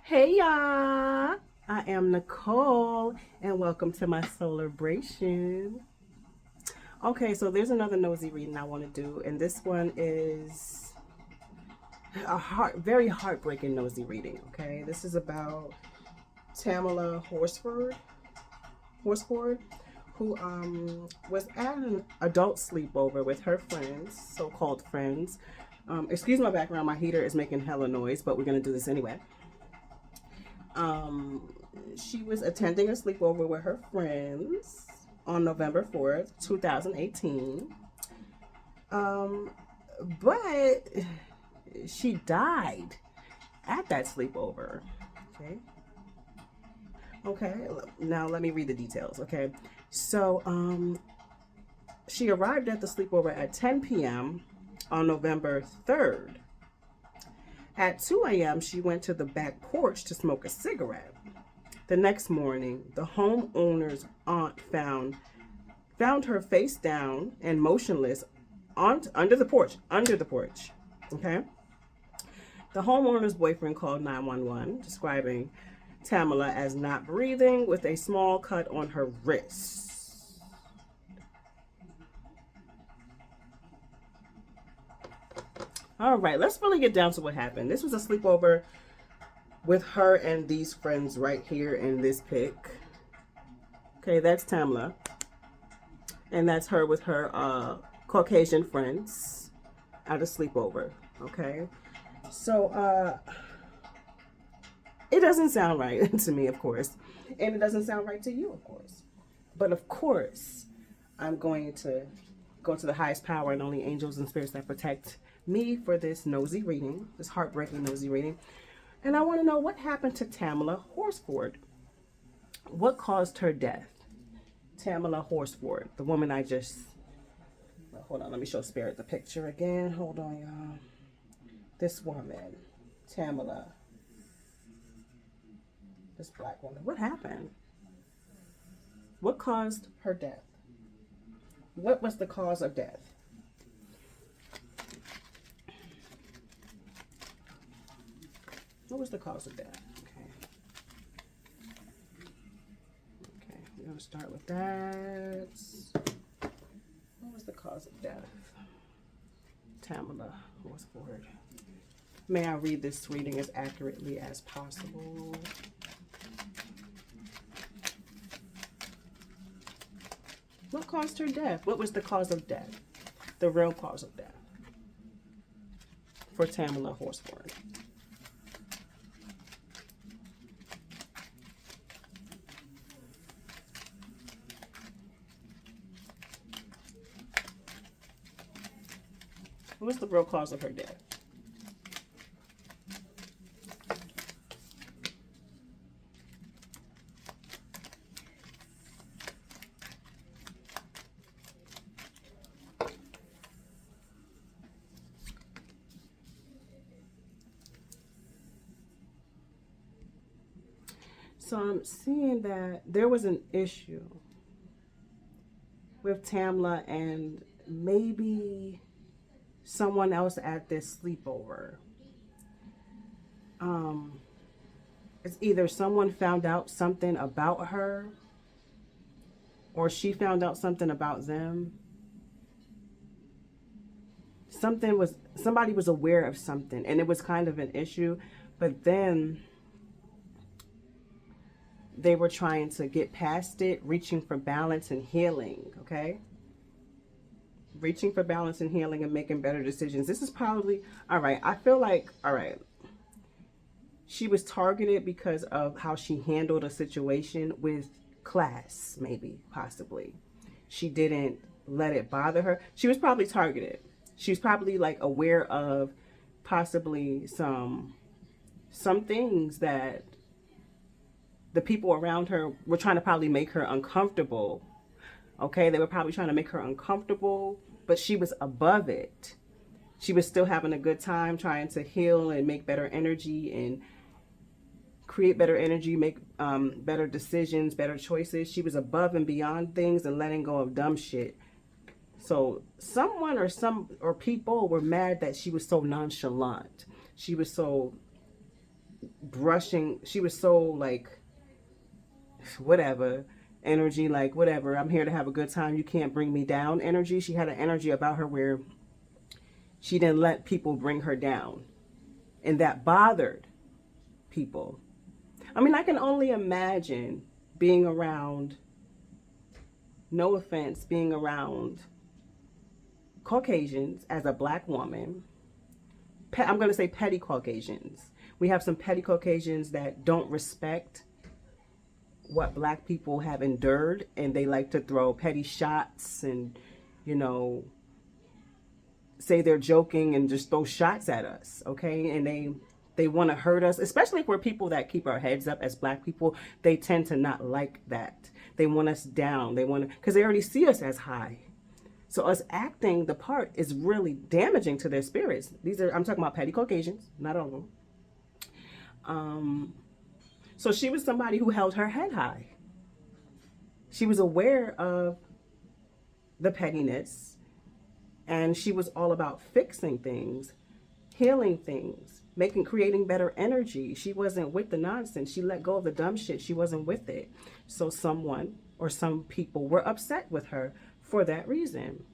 Hey y'all, I am Nicole and welcome to my celebration. Okay, so there's another nosy reading I want to do, and this one is very heartbreaking nosy reading. Okay, this is about Tamla Horsford, who was at an adult sleepover with her friends, so-called friends. Excuse my background, my heater is making hella noise, but we're gonna do this anyway. Um, she was attending a sleepover with her friends on November 4th, 2018. Um, but she died at that sleepover. Okay. Okay. Now let me read the details. Okay. So, she arrived at the sleepover at 10 p.m. on November 3rd. At 2 a.m., she went to the back porch to smoke a cigarette. The next morning, the homeowner's aunt found her face down and motionless under the porch. Okay. The homeowner's boyfriend called 911, describing Tamla as not breathing with a small cut on her wrist. All right, let's really get down to what happened. This was a sleepover with her and these friends right here in this pic. Okay, that's Tamla. And that's her with her Caucasian friends at a sleepover. Okay. So it doesn't sound right to me, of course. And it doesn't sound right to you, of course. But of course, I'm going to go to the highest power and only angels and spirits that protect me for this nosy reading, this heartbreaking nosy reading. And I want to know what happened to Tamla Horsford. What caused her death? Tamla Horsford, the woman I just... Hold on, let me show Spirit the picture again. Hold on, y'all. This woman, Tamla. This black woman. What happened? What caused her death? What was the cause of death? What was the cause of death? Okay, we're going to start with that. What was the cause of death? Tamla Horsford. May I read this reading as accurately as possible? What caused her death? What was the cause of death? The real cause of death for Tamla Horsford. What's the real cause of her death? So I'm seeing that there was an issue with Tamla and maybe someone else at this sleepover. It's either someone found out something about her or she found out something about them. Somebody was aware of something and it was kind of an issue, but then they were trying to get past it, reaching for balance and healing, okay? Reaching for balance and healing and making better decisions. This is probably, all right, I feel like, all right, she was targeted because of how she handled a situation with class, maybe, possibly. She didn't let it bother her. She was probably targeted. She was probably like aware of possibly some things that the people around her were trying to probably make her uncomfortable. Okay, they were probably trying to make her uncomfortable, but she was above it. She was still having a good time trying to heal and make better energy and create better energy, make better decisions, better choices. She was above and beyond things and letting go of dumb shit. So someone or people were mad that she was so nonchalant. She was so brushing. She was so like, whatever energy, like whatever, I'm here to have a good time, you can't bring me down energy. She had an energy about her where she didn't let people bring her down, and that bothered people. I mean, I can only imagine being around, no offense, being around Caucasians as a black woman. I'm going to say petty Caucasians. We have some petty Caucasians that don't respect what black people have endured, and they like to throw petty shots and, you know, say they're joking and just throw shots at us, okay? And they want to hurt us, especially if we're people that keep our heads up as black people. They tend to not like that. They want us down. They want to, because they already see us as high. So us acting the part is really damaging to their spirits. I'm talking about petty Caucasians, not all of them. So she was somebody who held her head high. She was aware of the pettiness, and she was all about fixing things, healing things, creating better energy. She wasn't with the nonsense. She let go of the dumb shit. She wasn't with it. So someone or some people were upset with her for that reason.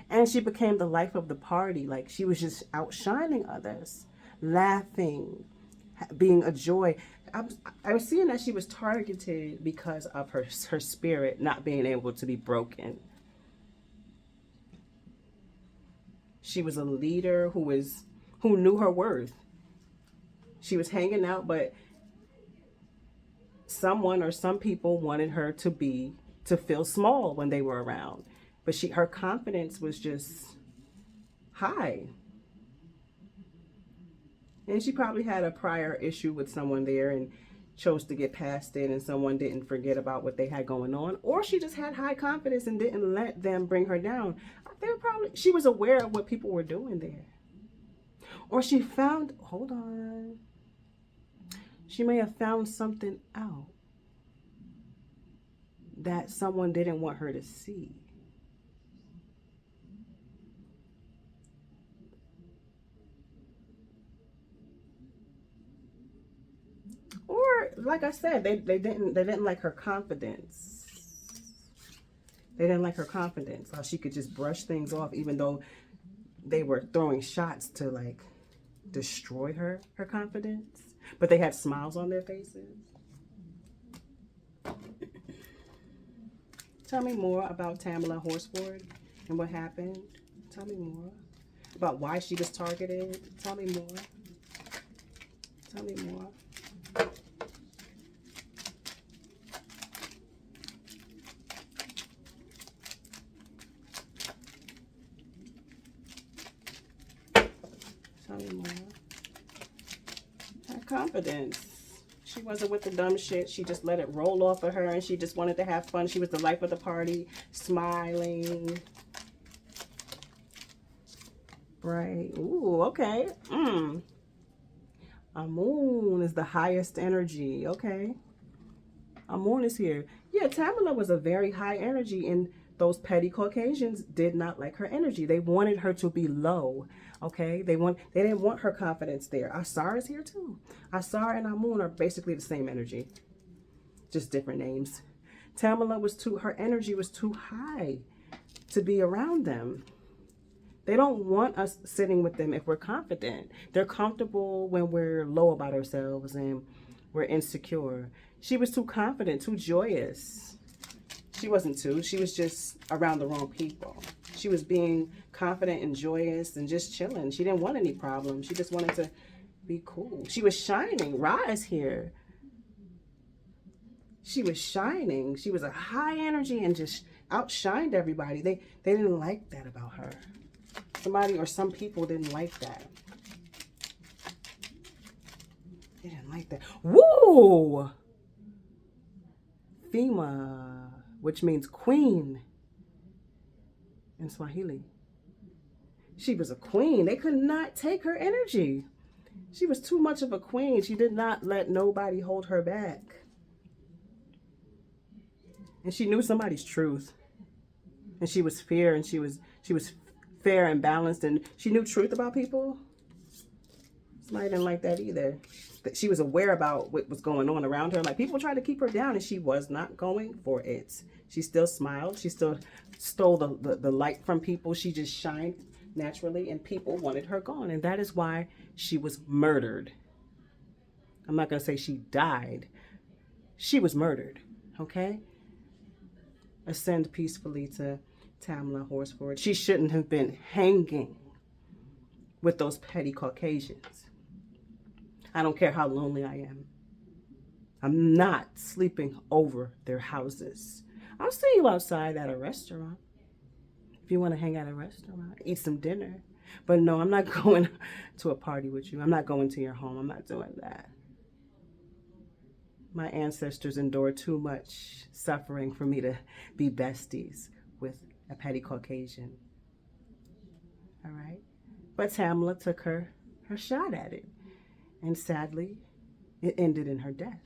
And she became the life of the party. Like, she was just outshining others, laughing, being a joy. I was seeing that she was targeted because of her spirit not being able to be broken. She was a leader who knew her worth. She was hanging out, but someone or some people wanted her to feel small when they were around. But her confidence was just high. And she probably had a prior issue with someone there and chose to get past it, and someone didn't forget about what they had going on. Or she just had high confidence and didn't let them bring her down. She was aware of what people were doing there. Or she may have found something out that someone didn't want her to see. Or, like I said, they didn't like her confidence. They didn't like her confidence, how she could just brush things off, even though they were throwing shots to like destroy her confidence. But they had smiles on their faces. Tell me more about Tamla HORSFORDS and what happened. Tell me more about why she was targeted. Tell me more. Tell me more. Tell me more. Her confidence. She wasn't with the dumb shit. She just let it roll off of her, and she just wanted to have fun. She was the life of the party, smiling. Right. Ooh, okay. Amun is the highest energy. Okay. Amun is here. Yeah, Tamla was a very high energy, and those petty Caucasians did not like her energy. They wanted her to be low. Okay, they didn't want her confidence there. Asar is here too. Asar and Amun are basically the same energy, just different names. Tamla her energy was too high to be around them. They don't want us sitting with them if we're confident. They're comfortable when we're low about ourselves and we're insecure. She was too confident, too joyous. She wasn't too. She was just around the wrong people. She was being confident and joyous and just chilling. She didn't want any problems. She just wanted to be cool. She was shining. Ra is here. She was shining. She was a high energy and just outshined everybody. They didn't like that about her. Somebody or some people didn't like that. They didn't like that. Woo! Fema, which means queen in Swahili. She was a queen. They could not take her energy. She was too much of a queen. She did not let nobody hold her back. And she knew somebody's truth. And she was fair, and she was fair and balanced, and she knew truth about people. Somebody didn't like that either. she was aware about what was going on around her. Like, people tried to keep her down, and she was not going for it. She still smiled. She still stole the light from people. She just shined naturally, and people wanted her gone. And that is why she was murdered. I'm not going to say she died. She was murdered, okay? Ascend peacefully to Tamla HORSFORDS. She shouldn't have been hanging with those petty Caucasians. I don't care how lonely I am. I'm not sleeping over their houses. I'll see you outside at a restaurant. If you want to hang at a restaurant, eat some dinner. But no, I'm not going to a party with you. I'm not going to your home. I'm not doing that. My ancestors endured too much suffering for me to be besties with a petty Caucasian. All right? But Tamla took her shot at it. And sadly, it ended in her death.